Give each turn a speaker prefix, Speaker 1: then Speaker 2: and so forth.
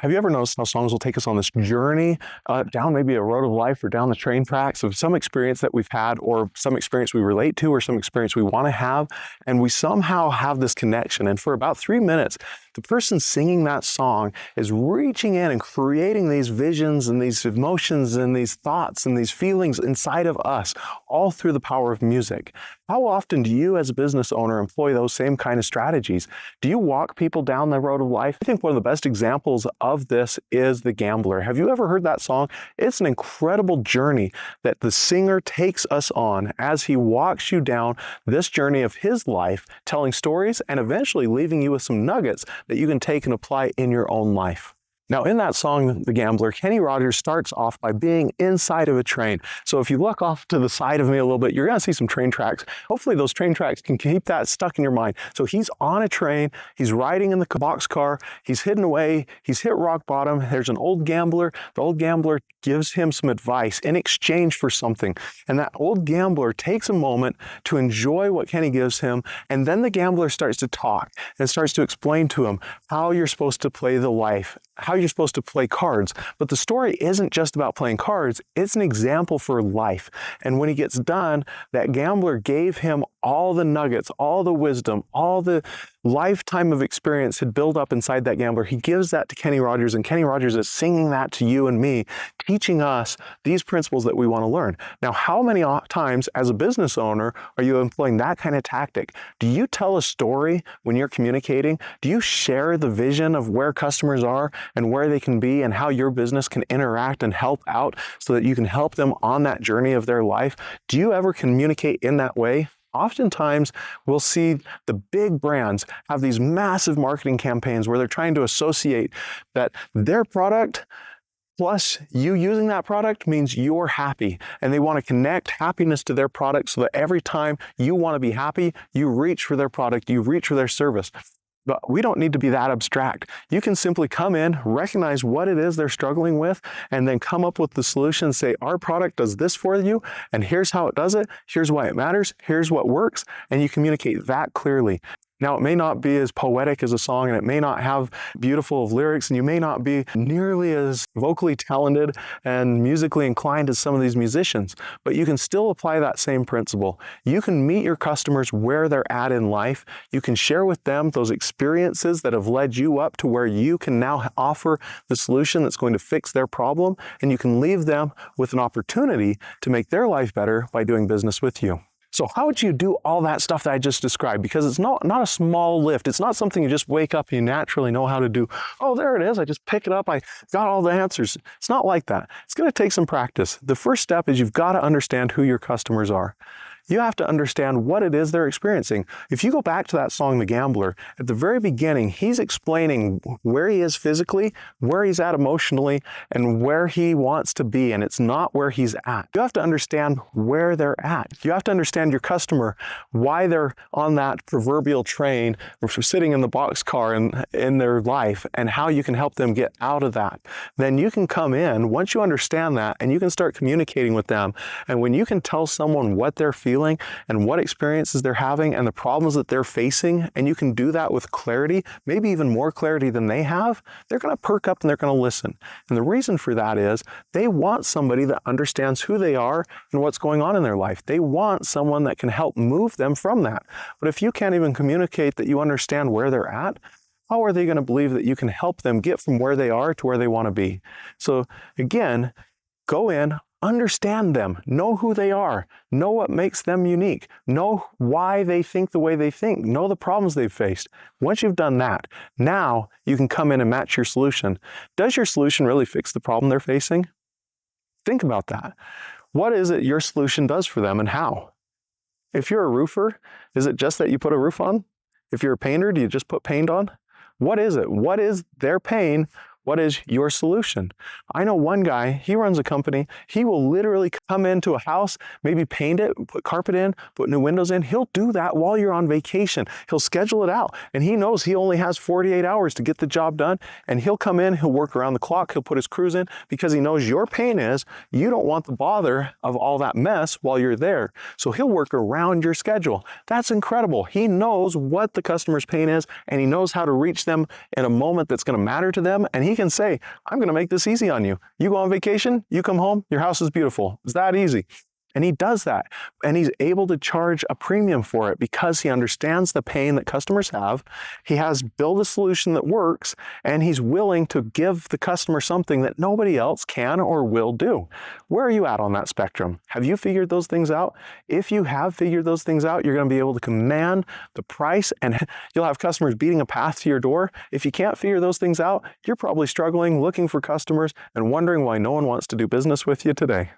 Speaker 1: Have you ever noticed how songs will take us on this journey down maybe a road of life or down the train tracks of some experience that we've had or some experience we relate to or some experience we want to have, and we somehow have this connection. And for about 3 minutes, the person singing that song is reaching in and creating these visions and these emotions and these thoughts and these feelings inside of us, all through the power of music. How often do you as a business owner employ those same kind of strategies? Do you walk people down the road of life? I think one of the best examples of this is The Gambler. Have you ever heard that song? It's an incredible journey that the singer takes us on as he walks you down this journey of his life, telling stories and eventually leaving you with some nuggets that you can take and apply in your own life. Now, in that song, The Gambler, Kenny Rogers starts off by being inside of a train. So if you look off to the side of me a little bit, you're going to see some train tracks. Hopefully those train tracks can keep that stuck in your mind. So he's on a train, he's riding in the boxcar, he's hidden away, he's hit rock bottom. There's an old gambler. The old gambler gives him some advice in exchange for something. And that old gambler takes a moment to enjoy what Kenny gives him. And then the gambler starts to talk and starts to explain to him how you're supposed to play the life, how you're supposed to play cards. But the story isn't just about playing cards, it's an example for life. And when he gets done, that gambler gave him all the nuggets, all the wisdom, all the lifetime of experience had built up inside that gambler. He gives that to Kenny Rogers, and Kenny Rogers is singing that to you and me, teaching us these principles that we want to learn. Now, how many times as a business owner are you employing that kind of tactic? Do you tell a story when you're communicating? Do you share the vision of where customers are and where they can be and how your business can interact and help out so that you can help them on that journey of their life? Do you ever communicate in that way? Oftentimes, we'll see the big brands have these massive marketing campaigns where they're trying to associate that their product plus you using that product means you're happy. And they want to connect happiness to their product so that every time you want to be happy, you reach for their product, you reach for their service. But we don't need to be that abstract. You can simply come in, recognize what it is they're struggling with, and then come up with the solution and say, our product does this for you, and here's how it does it, here's why it matters, here's what works, and you communicate that clearly. Now, it may not be as poetic as a song, and it may not have beautiful lyrics, and you may not be nearly as vocally talented and musically inclined as some of these musicians, but you can still apply that same principle. You can meet your customers where they're at in life. You can share with them those experiences that have led you up to where you can now offer the solution that's going to fix their problem, and you can leave them with an opportunity to make their life better by doing business with you. So how would you do all that stuff that I just described? Because it's not a small lift. It's not something you just wake up and you naturally know how to do. Oh, there it is. I just pick it up. I got all the answers. It's not like that. It's going to take some practice. The first step is you've got to understand who your customers are. You have to understand what it is they're experiencing. If you go back to that song, The Gambler, at the very beginning, he's explaining where he is physically, where he's at emotionally, and where he wants to be, and it's not where he's at. You have to understand where they're at. You have to understand your customer, why they're on that proverbial train or sitting in the boxcar in their life, and how you can help them get out of that. Then you can come in, once you understand that, and you can start communicating with them. And when you can tell someone what they're feeling, and what experiences they're having and the problems that they're facing, and you can do that with clarity, maybe even more clarity than they have, they're going to perk up and they're going to listen. And the reason for that is they want somebody that understands who they are and what's going on in their life. They want someone that can help move them from that. But if you can't even communicate that you understand where they're at, how are they going to believe that you can help them get from where they are to where they want to be? So again, go in, understand them, know who they are, know what makes them unique, know why they think the way they think, know the problems they've faced. Once you've done that, now you can come in and match your solution. Does your solution really fix the problem they're facing? Think about that. What is it your solution does for them and how? If you're a roofer, is it just that you put a roof on? If you're a painter, do you just put paint on? What is it? What is their pain? What is your solution? I know one guy, he runs a company. He will literally come into a house, maybe paint it, put carpet in, put new windows in. He'll do that while you're on vacation. He'll schedule it out. And he knows he only has 48 hours to get the job done. And he'll come in, he'll work around the clock, he'll put his crews in because he knows your pain is you don't want the bother of all that mess while you're there. So he'll work around your schedule. That's incredible. He knows what the customer's pain is and he knows how to reach them in a moment that's going to matter to them. And he he can say, I'm going to make this easy on you. You go on vacation, you come home, your house is beautiful. It's that easy. And he does that. And he's able to charge a premium for it because he understands the pain that customers have. He has built a solution that works, and he's willing to give the customer something that nobody else can or will do. Where are you at on that spectrum? Have you figured those things out? If you have figured those things out, you're going to be able to command the price, and you'll have customers beating a path to your door. If you can't figure those things out, you're probably struggling, looking for customers, and wondering why no one wants to do business with you today.